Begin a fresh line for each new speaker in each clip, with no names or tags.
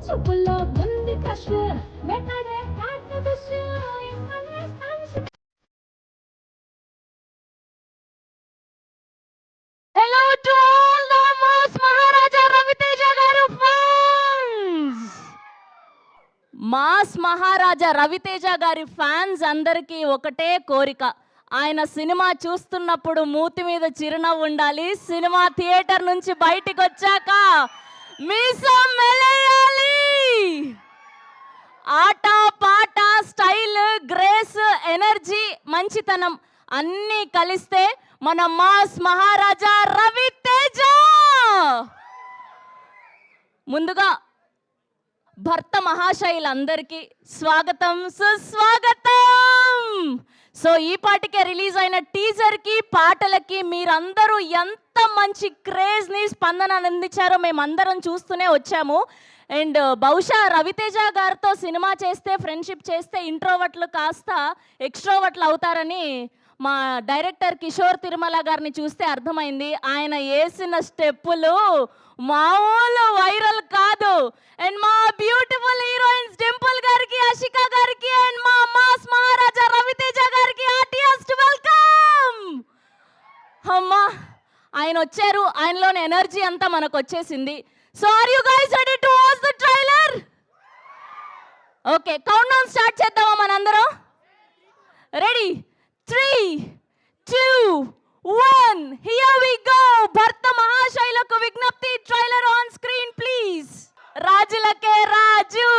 చూపుల్లో ఉంది క్రష్ వెంటనే hello to all the mass Maharaja Raviteja garu fans. Mass Maharaja Raviteja గారి ఫ్యాన్స్ అందరికీ ఒకటే కోరిక, ఆయన సినిమా చూస్తున్నప్పుడు మూతి మీద చిరునవ్వు ఉండాలి, సినిమా థియేటర్ నుంచి బయటికి వచ్చాక మీసం మెలేయాలి. ఆట పాట స్టైల్ గ్రేస్ ఎనర్జీ మంచితనం అన్నీ కలిస్తే మన మాస్ మహారాజా రవితేజ. ముందుగా భర్త మహాశైలందరికీ స్వాగతం సుస్వాగతం. సో ఈ పాటికే రిలీజ్ అయిన టీజర్కి పాటలకి మీరందరూ ఎంత మంచి క్రేజ్ని స్పందన అందించారో మేమందరం చూస్తూనే వచ్చాము. అండ్ బహుశా రవితేజ గారితో సినిమా చేస్తే ఫ్రెండ్షిప్ చేస్తే ఇంట్రోవర్ట్లు కాస్త ఎక్స్ట్రోవర్ట్లు అవుతారని మా డైరెక్టర్ కిషోర్ తిరుమల గారిని చూస్తే అర్థమైంది. ఆయన వేసిన స్టెప్పులు మామూలు వైరల్ కాదు. అండ్ మా బ్యూటిఫుల్ హీరోయిన్స్ డింపుల్ గారికి, అషిక గారికి అండ్ మా మాస్ మహారాజా రవితేజ గారికి హార్టియెస్ట్ వెల్కమ్. అమ్మా ఆయన వచ్చారు, ఆయనలోని ఎనర్జీ అంతా మనకు వచ్చేసింది. So are you guys ready to watch the trailer? Okay, countdown start చేద్దామా మనందరం? రెడీ? 3, 2, 1 here we go. భర్త మహాశైలకు విజ్ఞప్తి, ట్రైలర్ ఆన్ స్క్రీన్ ప్లీజ్. రాజులకే రాజు.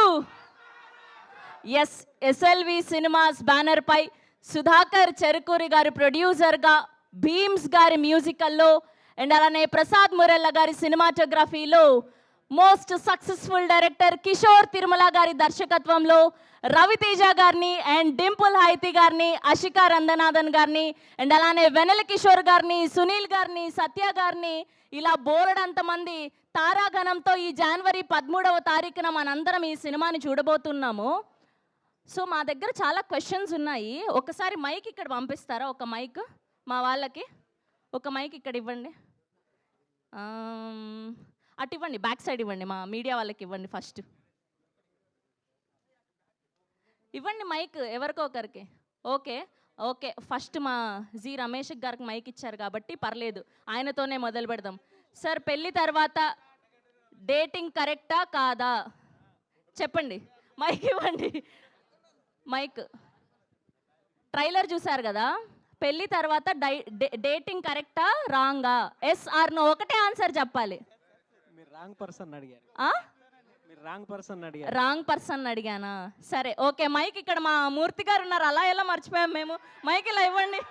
ఎస్, ఎస్ఎల్వి సినిమాస్ బ్యానర్ పై సుధాకర్ చెరుకూరి గారి ప్రొడ్యూసర్గా, భీమ్స్ గారి మ్యూజికల్లో అండ్ అలానే ప్రసాద్ మురెల్ల గారి సినిమాటోగ్రఫీలో most successful director Kishore Tirumala గారి దర్శకత్వంలో రవితేజ గారిని అండ్ డింపుల్ హైతి గారిని, అషికా రంగనాథన్ గారిని అండ్ అలానే వెనెల కిషోర్ గారిని, సునీల్ గారిని, సత్య గారిని, ఇలా బోలెడంతమంది తారాగణంతో ఈ జనవరి 13వ తారీఖున మనందరం ఈ సినిమాని చూడబోతున్నాము. సో మా దగ్గర చాలా క్వశ్చన్స్ ఉన్నాయి. ఒకసారి మైక్ ఇక్కడ పంపిస్తారా? ఒక మైక్ మా వాళ్ళకి, ఒక మైక్ ఇక్కడ ఇవ్వండి. అటు ఇవ్వండి, బ్యాక్ సైడ్ ఇవ్వండి, మా మీడియా వాళ్ళకి ఇవ్వండి. ఫస్ట్ ఇవ్వండి మైక్ ఎవరికో ఒకరికి. ఓకే ఓకే, ఫస్ట్ మా జీ రమేష్ గారికి మైక్ ఇచ్చారు కాబట్టి పర్లేదు, ఆయనతోనే మొదలు పెడదాం. సార్, పెళ్ళి తర్వాత డేటింగ్ కరెక్టా కాదా చెప్పండి. మైక్ ఇవ్వండి, మైక్. ట్రైలర్ చూసారు కదా, పెళ్ళి తర్వాత డేటింగ్ కరెక్టా రాంగా? ఎస్ ఆర్ నో, ఒకటే ఆన్సర్ చెప్పాలి.
రాంగ్ పర్సన్ అడిగారు.
రాంగ్ పర్సన్ అడిగానా? సరే ఓకే, మైక్ ఇక్కడ మా మూర్తి గారు ఉన్నారు, అలా ఎలా మర్చిపోయాం మేము. మైక్ ఇలా ఇవ్వండి.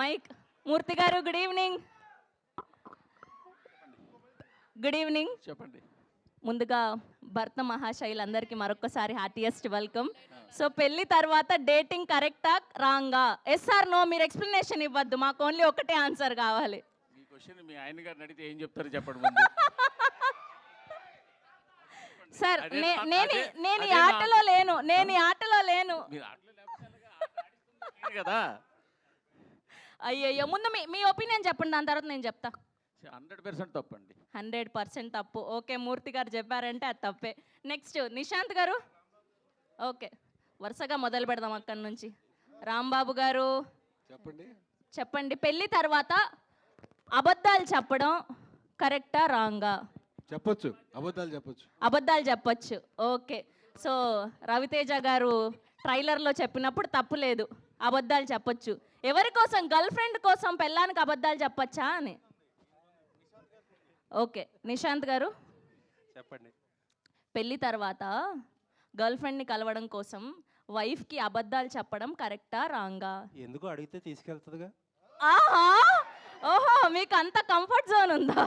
మైక్. మూర్తి గారు గుడ్ ఈవినింగ్. Good evening.
చెప్పండి.
ముందుగా భర్త మహాశైలందరికీ మరొకసారి హార్టియెస్ట్ వెల్కమ్. సో పెళ్లి తర్వాత డేటింగ్ కరెక్టా రాంగా? ఎస్ ఆర్ నో, మీరు ఎక్స్ప్లెనేషన్ ఇవ్వద్దు, మాకు ఓన్లీ ఒకటే ఆన్సర్ కావాలి.
మీ క్వశ్చన్ మీ ఆయన గారిని అడిగితే ఏం చెప్తారు చెప్పండి ముందు.
సార్ నేను ఈ ఆటలో లేను, నేను ఈ ఆటలో లేను
కదా.
అయ్యయ్యో, ముందు మీ ఒపీనియన్ చెప్పండి, దాని తర్వాత నేను చెప్తా.
100% తప్పండి.
100% తప్పు. ఓకే, మూర్తి గారు చెప్పారంటే అది తప్పే. నెక్స్ట్ నిశాంత్ గారు. ఓకే, వరుసగా మొదలు పెడదాం అక్కడి నుంచి. రాంబాబు గారు చెప్పండి, పెళ్లి తర్వాత అబద్ధాలు చెప్పడం కరెక్టా రాంగా?
చెప్పొచ్చు,
అబద్ధాలు చెప్పొచ్చు. ఓకే, సో రవితేజ గారు ట్రైలర్లో చెప్పినప్పుడు తప్పు లేదు, అబద్ధాలు చెప్పొచ్చు. ఎవరి కోసం? గర్ల్ ఫ్రెండ్ కోసం పెళ్ళానికి అబద్ధాలు చెప్పచ్చా అని. ఓకే, నిశాంత్ గారు
చెప్పండి.
పెళ్లి తర్వాత గర్ల్ ఫ్రెండ్ని కలవడం కోసం వైఫ్కి అబద్ధాలు చెప్పడం కరెక్టా రాంగా?
ఎందుకు అడిగితే తీసుకెళ్తుందిగా.
ఆహా, ఓహో మీకు అంత కంఫర్ట్ జోన్ ఉందా?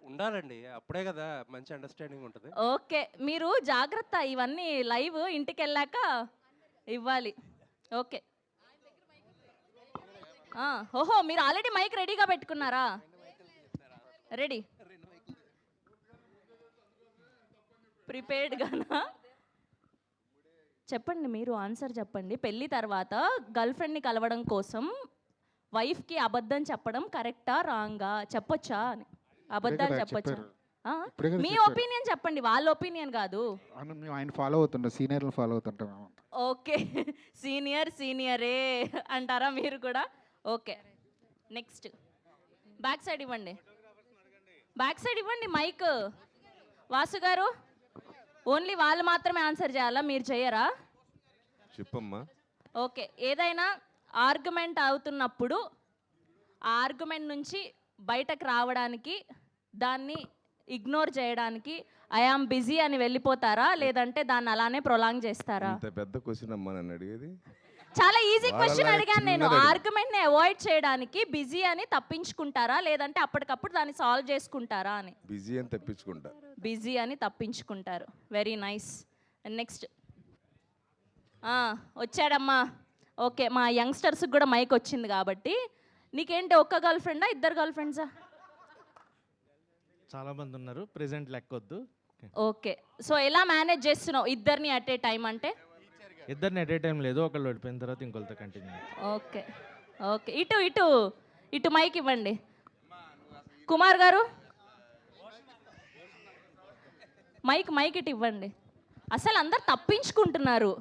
ఉండాలండి, అప్పుడే కదా మంచి అండర్స్టాండింగ్ ఉంటుంది.
ఓకే, మీరు జాగ్రత్త, ఇవన్నీ లైవ్ ఇంటికి వెళ్ళాక ఇవ్వాలి. ఓకే. ఓహో మీరు ఆల్రెడీ మైక్ రెడీగా పెట్టుకున్నారా? రెడీ, ప్రిపేర్డ్గానా? చెప్పండి, మీరు ఆన్సర్ చెప్పండి. పెళ్ళి తర్వాత గర్ల్ ఫ్రెండ్ని కలవడం కోసం వైఫ్కి అబద్ధం చెప్పడం కరెక్టా రాంగా? చెప్పొచ్చా అని? అబద్ధాలు చెప్పొచ్చా? ఆ? మీ ఒపీనియన్ చెప్పండి, వాళ్ళ ఒపీనియన్ కాదు.
మేము ఆయన ఫాలో అవుతుంటాం, సీనియర్లు ఫాలో అవుతుంటాం.
ఓకే, సీనియరే అంటారా మీరు కూడా? ఓకే, నెక్స్ట్ బ్యాక్ సైడ్ ఇవ్వండి, బ్యాక్ సైడ్ ఇవ్వండి మైక్. వాసు గారు, ఓన్లీ వాళ్ళు మాత్రమే ఆన్సర్ చేయాలా, మీరు చేయరా?
చెప్పమ్మా.
ఓకే, ఏదైనా ఆర్గ్యుమెంట్ అవుతున్నప్పుడు ఆ ఆర్గ్యుమెంట్ నుంచి బయటకు రావడానికి, దాన్ని ఇగ్నోర్ చేయడానికి ఐ ఆమ్ బిజీ అని వెళ్ళిపోతారా, లేదంటే దాన్ని అలానే ప్రొలాంగ్ చేస్తారా?
ఇంత పెద్ద క్వశ్చన్ అమ్మా నన్ను అడిగేది.
చాలా ఈజీ క్వశ్చన్
వాళ్ళ
అడిగాను నేను.
చిన్నది అడిగాను.
ఆర్గ్యుమెంట్ ని అవాయిడ్ చేయడానికి బిజీ అని తప్పించుకుంటారా, లేదంటే అప్పటికప్పుడు దాన్ని సాల్వ్ చేసుకుంటారా అని?
బిజీ అని తప్పించుకుంటా.
బిజీ అని తప్పించుకుంటారు. Very nice. నెక్స్ట్ వచ్చాడమ్మా. ఓకే, మా యంగ్స్టర్స్కి కూడా మైక్ వచ్చింది కాబట్టి, నీకేంటి ఒక్క గర్ల్ ఫ్రెండా, ఇద్దరు గర్ల్ ఫ్రెండ్సా?
చాలా మంది ఉన్నారు, ప్రెసెంట్ లెక్కొద్దు.
ఓకే, సో ఎలా మేనేజ్ చేస్తున్నావు ఇద్దరిని అట్ ఏ టైం అంటే?
ఇద్దరిని ఎట్ ఏ టైం లేదు, ఒకళ్ళు ఓడిపోయిన తర్వాత ఇంకొకరితో కంటిన్యూ.
ఓకే ఓకే, ఇటు ఇటు ఇటు మైక్ ఇవ్వండి. కుమార్ గారు, మైక్ ఇటు ఇవ్వండి. అసలు అందరు తప్పించుకుంటున్నారు.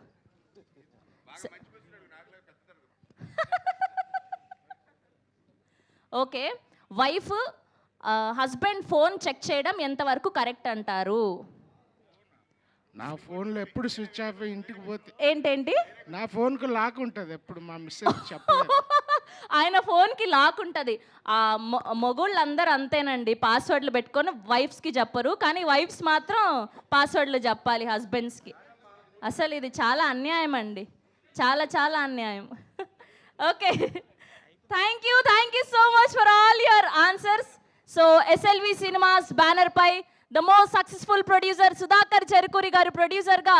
Okay, wife husband phone check చేయడం ఎంతవరకు కరెక్ట్ అంటారు?
నా ఫోన్లో ఎప్పుడు స్విచ్ ఆఫ్ ఇంటికి పోతే
ఏంటేంటి?
నా ఫోన్కు లాక్ ఉంటుంది ఎప్పుడు, మా మిస్సెస్ చెప్పలేదు.
ఆయన ఫోన్కి లాక్ ఉంటుంది. మొగుళ్ళందరూ అంతేనండి, పాస్వర్డ్లు పెట్టుకొని వైఫ్స్కి చెప్పరు, కానీ వైఫ్స్ మాత్రం పాస్వర్డ్లు చెప్పాలి హస్బెండ్స్కి. అసలు ఇది చాలా అన్యాయం అండి, చాలా అన్యాయం. Okay, thank you so much for all your answers. So SLV cinemas banner పై the most successful producer Sudhakar Cherukuri గారు ప్రొడ్యూసర్గా,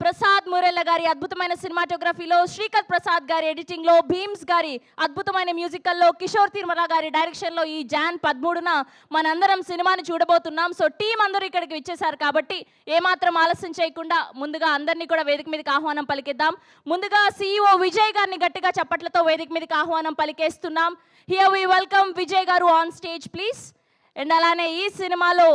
ప్రసాద్ మురెల్ల గారి అద్భుతమైన సినిమాటోగ్రఫీలో, శ్రీకర్ ప్రసాద్ గారి ఎడిటింగ్లో, భీమ్స్ గారి అద్భుతమైన మ్యూజికల్లో, కిషోర్ తిరుమల గారి డైరెక్షన్లో ఈ జాన్ 13న మనందరం సినిమాని చూడబోతున్నాం. సో టీం అందరూ ఇక్కడికి విచ్చేశారు కాబట్టి ఏమాత్రం ఆలస్యం చేయకుండా ముందుగా అందరినీ కూడా వేదిక మీదకి ఆహ్వానం పలికిద్దాం. ముందుగా CEO విజయ్ గారిని గట్టిగా చప్పట్లతో వేదిక మీదకి ఆహ్వానం పలికేస్తున్నాం. Here we welcome Vijay garu on stage please. And అలానే ఈ సినిమాలో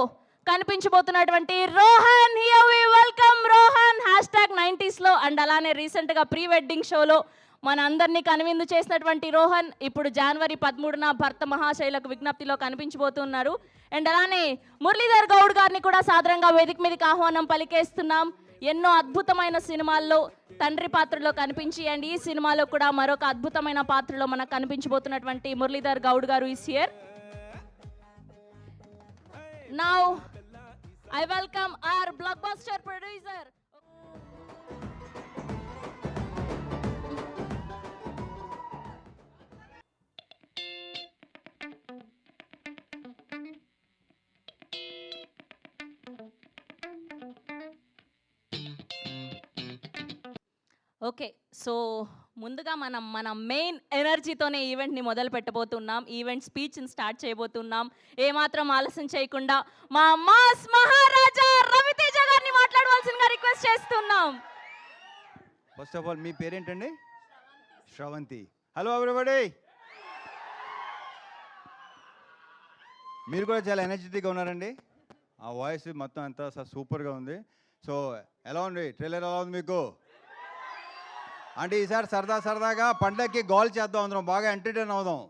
కనిపించబోతున్నటువంటి Rohan, here we welcome Rohan #90s లో. అండ్ అలానే రీసెంట్గా ప్రీ వెడ్డింగ్ షోలో మన అందరినీ కనువిందు చేసినటువంటి రోహన్ ఇప్పుడు జనవరి 13న భర్త మహాశైలకు విజ్ఞప్తిలో కనిపించబోతున్నారు. అండ్ అలానే మురళీధర్ గౌడ్ గారిని కూడా సాదరంగా వేదిక మీదకి ఆహ్వానం పలికేస్తున్నాం. ఎన్నో అద్భుతమైన సినిమాల్లో తండ్రి పాత్రలో కనిపించి, అండ్ ఈ సినిమాలో కూడా మరొక అద్భుతమైన పాత్రలో మనకు కనిపించబోతున్నటువంటి మురళీధర్ గౌడ్ గారు is here. Now I welcome our blockbuster producer. Okay, so ముందుగా మన మెయిన్ ఎనర్జీతోనే ఈవెంట్ని మొదలు పెట్టబోతున్నాం. ఈవెంట్ స్పీచ్ని స్టార్ట్ చేయబోతున్నాం. ఏమాత్రం ఆలస్యం చేయకుండా మా మాస్ మహారాజా రవితేజ గారిని మాట్లాడవలసిందిగా రిక్వెస్ట్ చేస్తున్నాం.
ఫస్ట్ ఆఫ్ ఆల్ మీ పేరేంటండి? శ్రవంతి. హలో ఎవ్రీబడి, మీరు కూడా చాలా ఎనర్జెటిక్గా ఉన్నారండి. ఆ వాయిస్ మొత్తం అంతా సూపర్గా ఉంది. సో ఎలా ఉంది ట్రైలర్, ఎలా ఉంది మీకు? అంటే ఈసారి సరదాగా పండగకి గోల్ చేద్దాం, అందరం బాగా ఎంటర్టైన్ అవుదాం.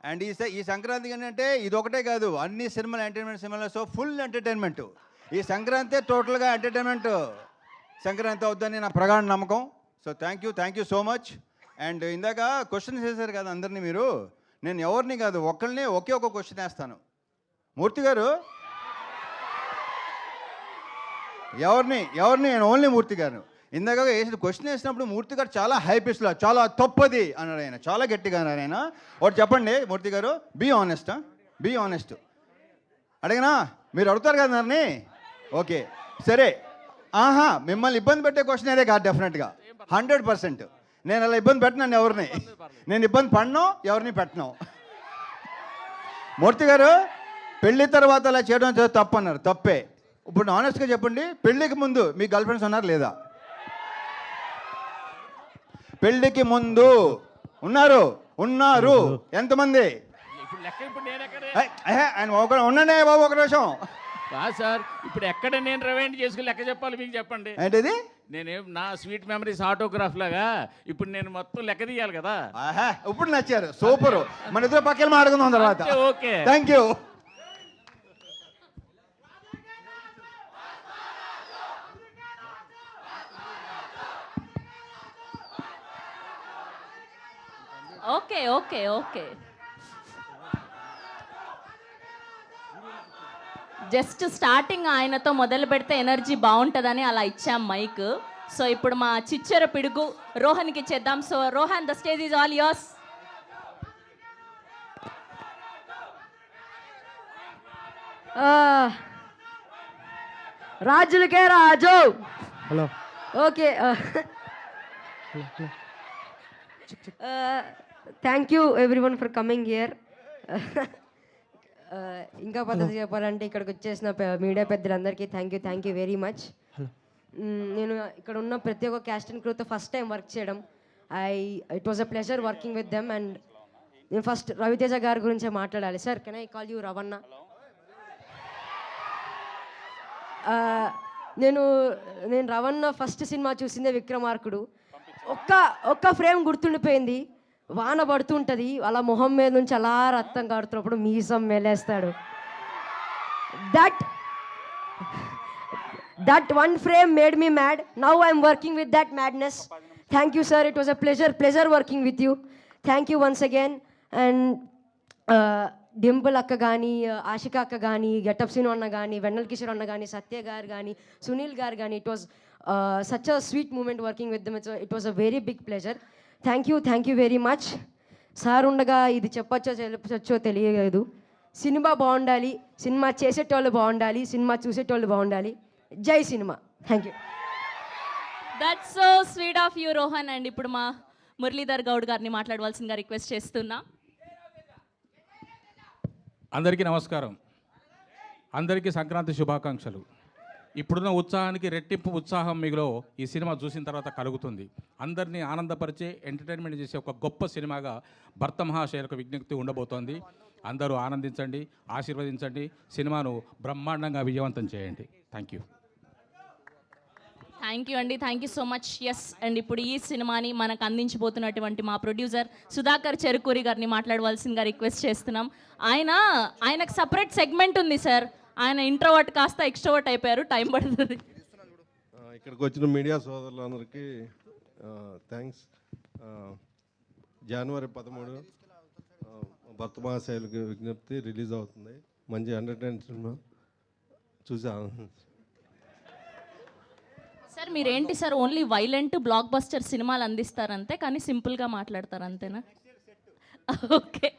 అండ్ ఈ సంక్రాంతి ఏంటంటే ఇది ఒకటే కాదు, అన్ని సినిమాలు ఎంటర్టైన్మెంట్ సినిమాలు. So full entertainment. ఈ సంక్రాంతి టోటల్గా ఎంటర్టైన్మెంట్ సంక్రాంతి అవుద్దని నా ప్రగాఢ నమ్మకం. So thank you so much. And ఇందాక క్వశ్చన్స్ వేశారు కదా అందరినీ మీరు, నేను ఎవరిని కాదు ఒక్కరిని ఒకే ఒక క్వశ్చన్ వేస్తాను. మూర్తి గారు ఎవరిని నేను ఓన్లీ మూర్తి గారు. ఇందాక వేసిన క్వశ్చన్ వేసినప్పుడు మూర్తి గారు చాలా హై పిచ్లో చాలా తప్పది అన్నాడు ఆయన, చాలా గట్టిగా అన్నారు ఆయన. ఒకటి చెప్పండి మూర్తి గారు, బీ ఆనెస్ట్. అడిగినా మీరు అడుగుతారు కదా నన్ను, ఓకే సరే. మిమ్మల్ని ఇబ్బంది పెట్టే క్వశ్చన్ అదే కాదు డెఫినెట్గా 100%. నేను అలా ఇబ్బంది పెట్టినాను ఎవరిని, నేను ఇబ్బంది పడినో ఎవరిని పెట్టను. మూర్తి గారు పెళ్లి తర్వాత అలా చేయడం తప్పు అన్నారు, తప్పే. ఇప్పుడు ఆనెస్ట్గా చెప్పండి, పెళ్ళికి ముందు మీ గర్ల్ ఫ్రెండ్స్ ఉన్నారు లేదా? పెళ్ళికి ముందు ఉన్నారు ఎంతమంది?
ఇప్పుడు లెక్క ఇప్పుడు నేను ఎక్కడ
ఆయన ఉండండి బాబు ఒక నిమిషం.
కాదు సార్, ఇప్పుడు ఎక్కడ నేను రివైండ్ చేసుకుని లెక్క చెప్పాలి మీకు చెప్పండి.
ఏంటిది?
నేనేం నా స్వీట్ మెమరీస్ ఆటోగ్రాఫ్ లాగా ఇప్పుడు నేను మొత్తం లెక్క తీయాలి కదా.
ఇప్పుడు నచ్చారు, సూపర్. మన ఇద్దరు పక్కన మాట్లాడుకుందాం తర్వాత.
Okay,
thank you.
Okay. Just starting ఆయనతో మొదలు పెడితే ఎనర్జీ బాగుంటుందని అలా ఇచ్చాం మైక్. సో ఇప్పుడు మా చిచ్చర పిడుగు రోహన్కి ఇచ్చేద్దాం. So Rohan, the stage is all yours.
రాజులకే రాజు.
Hello.
Okay, thank you everyone for coming here. ఇంకా పద్ధతి చెప్పాలంటే ఇక్కడికి వచ్చేసిన మీడియా పెద్దలందరికీ థ్యాంక్ యూ వెరీ మచ్. నేను ఇక్కడ ఉన్న ప్రతి ఒక్క క్యాస్ట్ అండ్ క్రూతో ఫస్ట్ టైం వర్క్ చేయడం. It was a pleasure working with them. And నేను ఫస్ట్ రవితేజ గారి గురించే మాట్లాడాలి. Sir, can I call you Ravana? నేను రవణ ఫస్ట్ సినిమా చూసిందే విక్రమార్కుడు. ఒక్క ఫ్రేమ్ గుర్తుండిపోయింది. వాన పడుతుంటుంది, అలా మొహం మీద నుంచి అలా రక్తం కాడుతున్నప్పుడు మీసం మెలేస్తాడు. That one frame made me mad. Now I'm working with that madness. Thank you sir, it was a pleasure working with you. Thank you once again. And Dimple అక్క కానీ, ఆశిక అక్క కానీ, గెటప్ సీను అన్న కానీ, వెన్నెల కిషోర్ అన్న కానీ, సత్య గారు కానీ, సునీల్ గారు కానీ, it was such a sweet moment working with them. It was a very big pleasure. Thank you very much. Sir ఉండగా ఇది చెప్పచ్చో తెలియలేదు. సినిమా బాగుండాలి, సినిమా చేసేటోళ్ళు బాగుండాలి, సినిమా చూసేటోళ్ళు బాగుండాలి. జై cinema. Thank you.
That's so sweet of you Rohan. And ఇప్పుడు మా మురళీధర్ గౌడ్ గారిని మాట్లాడవలసిందిగా రిక్వెస్ట్ చేస్తున్నా.
అందరికీ నమస్కారం. అందరికీ సంక్రాంతి శుభాకాంక్షలు. ఇప్పుడున్న ఉత్సాహానికి రెట్టింపు ఉత్సాహం మీలో ఈ సినిమా చూసిన తర్వాత కలుగుతుంది. అందరినీ ఆనందపరిచే, ఎంటర్టైన్మెంట్ చేసే ఒక గొప్ప సినిమాగా భర్త మహాశయులకు విజ్ఞప్తి ఉండబోతోంది. అందరూ ఆనందించండి, ఆశీర్వదించండి, సినిమాను బ్రహ్మాండంగా విజయవంతం చేయండి. థ్యాంక్ యూ
అండి, thank you so much. Yes, and ఇప్పుడు ఈ సినిమాని మనకు అందించబోతున్నటువంటి మా ప్రొడ్యూసర్ సుధాకర్ చెరుకూరి గారిని మాట్లాడవలసిందిగా రిక్వెస్ట్ చేస్తున్నాం. ఆయనకు సపరేట్ సెగ్మెంట్ ఉంది సార్. ఆయన ఇంట్రోవర్ట్ కాస్త ఎక్స్ట్రోవర్ట్ అయిపోయారు, టైం పడుతుంది.
ఇక్కడికి వచ్చిన మీడియా సోదరులందరికీ థ్యాంక్స్. జనవరి 13 భర్త మహాశయులకి విజ్ఞప్తి రిలీజ్ అవుతుంది. మంచి ఎంటర్టైన్ సినిమా చూసి
సార్ మీరేంటి sir, only violent block buster సినిమాలు అందిస్తారంతే, కానీ సింపుల్గా మాట్లాడతారు అంతేనా? ఓకే,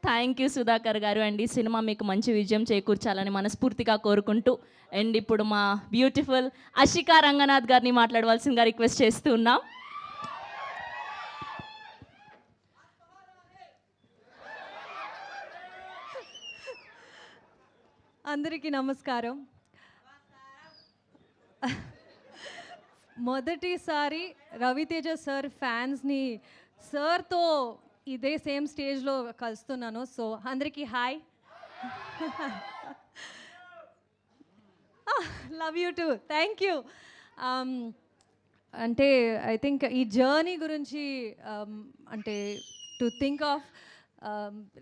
థ్యాంక్ యూ సుధాకర్ గారు. అండ్ ఈ సినిమా మీకు మంచి విజయం చేకూర్చాలని మనస్ఫూర్తిగా కోరుకుంటూ, అండ్ ఇప్పుడు మా బ్యూటిఫుల్ అషికా రంగనాథ్ గారిని మాట్లాడవలసిందిగా రిక్వెస్ట్ చేస్తూ ఉన్నాం.
అందరికీ నమస్కారం. మొదటిసారి రవితేజ సార్ ఫ్యాన్స్ని సార్తో ఇదే సేమ్ స్టేజ్లో కలుస్తున్నాను. సో అందరికీ hi, love you two, thank you. అంటే ఐ థింక్ ఈ జర్నీ గురించి అంటే to think of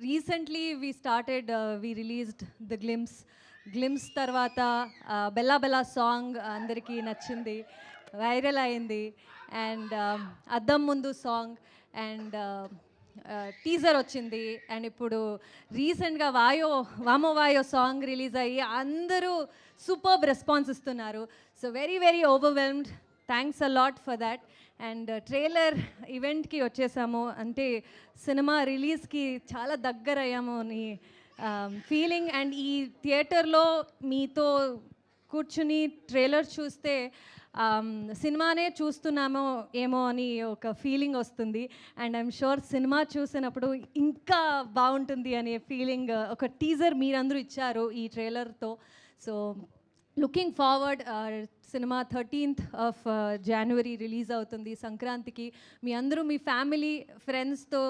recently we released the glimpse తర్వాత బెల్లా బెల్లా సాంగ్ అందరికీ నచ్చింది, వైరల్ అయింది. అండ్ అద్దం ముందు సాంగ్ అండ్ టీజర్ వచ్చింది. అండ్ ఇప్పుడు రీసెంట్గా వామో వాయో సాంగ్ రిలీజ్ అయ్యి అందరూ సూపర్బ్ రెస్పాన్స్ ఇస్తున్నారు. So very very overwhelmed. Thanks a lot for that. And trailer ఈవెంట్కి వచ్చేసాము అంటే సినిమా రిలీజ్కి చాలా దగ్గర అయ్యాము అని ఫీలింగ్. అండ్ ఈ థియేటర్లో మీతో కూర్చుని ట్రైలర్ చూస్తే సినిమానే చూస్తున్నామో ఏమో అని ఒక ఫీలింగ్ వస్తుంది. అండ్ ఐఎమ్ షూర్ సినిమా చూసినప్పుడు ఇంకా బాగుంటుంది అనే ఫీలింగ్ ఒక టీజర్ మీరందరూ ఇచ్చారు ఈ ట్రైలర్తో. So looking forward. సినిమా 13th of January రిలీజ్ అవుతుంది సంక్రాంతికి. మీ అందరూ మీ ఫ్యామిలీ ఫ్రెండ్స్తో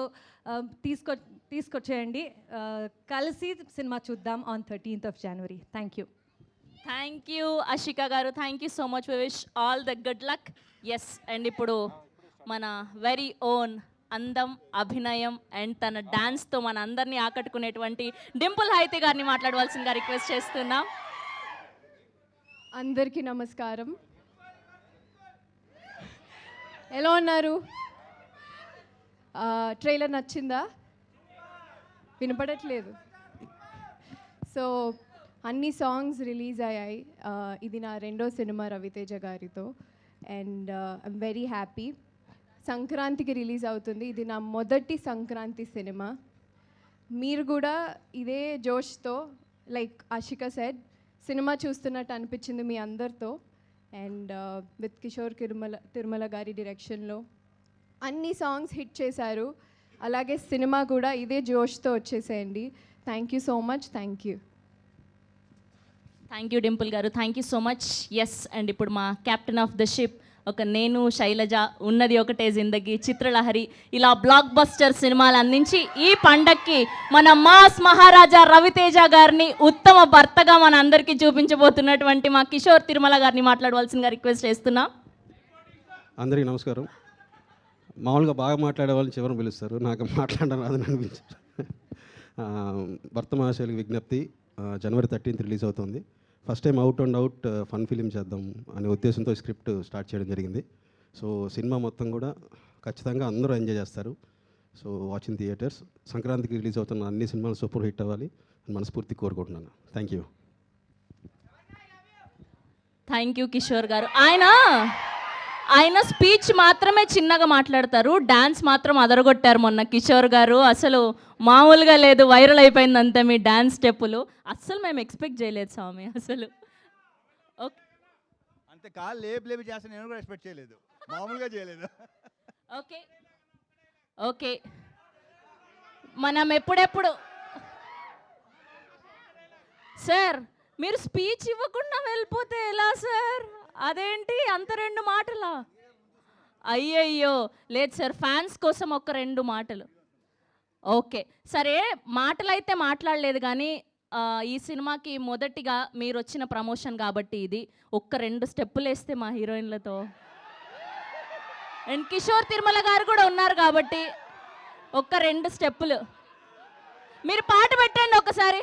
తీసుకొచ్చేయండి, కలిసి సినిమా చూద్దాం on 13th of January. Thank you.
Thank you Ashika garu, thank you so much. We wish all the good luck. Yes, and ఇప్పుడు మన వెరీ ఓన్ అందం, అభినయం అండ్ తన డాన్స్తో మన అందరినీ ఆకట్టుకునేటువంటి డింపుల్ హైతి గారిని మాట్లాడవలసిందిగా రిక్వెస్ట్ చేస్తున్నాం.
అందరికీ నమస్కారం. ఎలా ఉన్నారు? ట్రైలర్ నచ్చిందా? వినపడట్లేదు. సో అన్ని సాంగ్స్ రిలీజ్ అయ్యాయి. ఇది నా రెండో సినిమా రవితేజ గారితో అండ్ ఐఎమ్ వెరీ హ్యాపీ. సంక్రాంతికి రిలీజ్ అవుతుంది. ఇది నా మొదటి సంక్రాంతి సినిమా. మీరు కూడా ఇదే జోష్తో లైక్ ఆషిక సెడ్ సినిమా చూస్తున్నట్టు అనిపించింది మీ అందరితో. అండ్ విత్ కిషోర్ తిరుమల గారి డైరెక్షన్లో అన్ని సాంగ్స్ హిట్ చేశారు. అలాగే సినిమా కూడా ఇదే జోష్తో వచ్చేసేయండి. Thank you so much. Thank you.
Thank you Dimple garu, thank you so much. Yes, and ఇప్పుడు మా కెప్టెన్ ఆఫ్ ద షిప్, ఒక నేను శైలజ, ఉన్నది ఒకటే జిందగీ, చిత్రలహరి, ఇలా బ్లాక్ బస్టర్ సినిమాలు అందించి ఈ పండక్కి మన మాస్ మహారాజా రవితేజ గారిని ఉత్తమ భర్తగా మన అందరికీ చూపించబోతున్నటువంటి మా కిషోర్ తిరుమల గారిని మాట్లాడవలసిందిగా రిక్వెస్ట్ చేస్తున్నా.
అందరికీ నమస్కారం. మామూలుగా బాగా మాట్లాడే వాళ్ళని చివరిని పిలుస్తారు, నాకు మాట్లాడడం రాదని అనిపించారు. భర్త మహాశైలికి విజ్ఞప్తి January 13th రిలీజ్ అవుతుంది. First time out and out fun film చేద్దాం అనే ఉద్దేశంతో స్క్రిప్ట్ స్టార్ట్ చేయడం జరిగింది. సో సినిమా మొత్తం కూడా ఖచ్చితంగా అందరూ ఎంజాయ్ చేస్తారు. So watching theatres. సంక్రాంతికి రిలీజ్ అవుతున్న అన్ని సినిమాలు సూపర్ హిట్ అవ్వాలి అని మనస్ఫూర్తి కోరుకుంటున్నాను. Thank you.
Thank you Kishore గారు. ఆయన స్పీచ్ మాత్రమే చిన్నగా మాట్లాడతారు, డాన్స్ మాత్రం అదరగొట్టారు మొన్న కిషోర్ గారు. అసలు మామూలుగా లేదు, వైరల్ అయిపోయింది అంతే మీ డాన్స్ స్టెప్పులు. అస్సలు మేము ఎక్స్పెక్ట్ చేయలేదు స్వామి అసలు. ఓకే,
అంతే కాళ్ళు లేపి చేస్తాను, నేను కూడా ఎక్స్పెక్ట్ చేయలేదు, మామూలుగా చేయలేదు.
ఓకే ఓకే, మనం ఎప్పుడెప్పుడు సార్ మీరు స్పీచ్ ఇవ్వకుండా వెళ్ళిపోతే ఎలా సార్? అదేంటి అంత 2 మాటలా? అయ్యయ్యో లేదు సార్, ఫ్యాన్స్ కోసం ఒక 2 మాటలు. ఓకే సరే, మాటలు అయితే మాట్లాడలేదు కానీ ఈ సినిమాకి మొదటిగా మీరు వచ్చిన ప్రమోషన్ కాబట్టి ఇది ఒక్క 2 స్టెప్పులు వేస్తే మా హీరోయిన్లతో. అండ్ కిషోర్ తిరుమల గారు కూడా ఉన్నారు కాబట్టి ఒక్క 2 స్టెప్పులు మీరు పాట పెట్టండి ఒకసారి.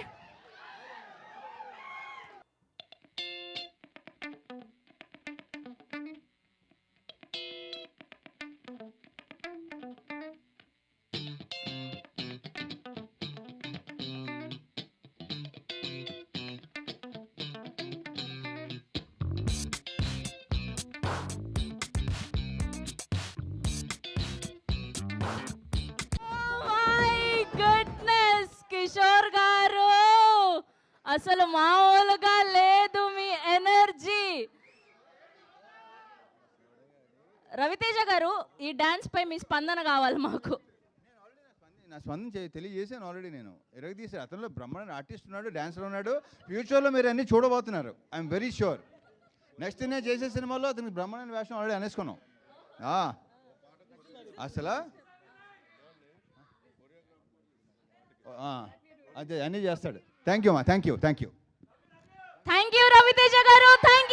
కిషోర్ గారు అసలు మామూలుగా లేదు మీ ఎనర్జీ. రవితేజ గారు ఈ డాన్స్ పై మీ స్పందన కావాలి మాకు.
నా స్పందన తెలియజేసాను ఆల్రెడీ. నేను ఎరగదీశాను. అతనిలో బ్రహ్మాండ ఆర్టిస్ట్ ఉన్నాడు, డాన్సర్ ఉన్నాడు. ఫ్యూచర్లో మీరు అన్నీ చూడబోతున్నారు, ఐఎమ్ వెరీ షూర్. నెక్స్ట్ నేను చేసే సినిమాలో అతనికి బ్రహ్మాండ వేషం ఆల్రెడీ అనేసుకున్నాం. అసలు అదే అన్నీ చేస్తాడు. థ్యాంక్ యూ అమ్మా, thank you.
Thank you Raviteja గారు, థ్యాంక్ యూ.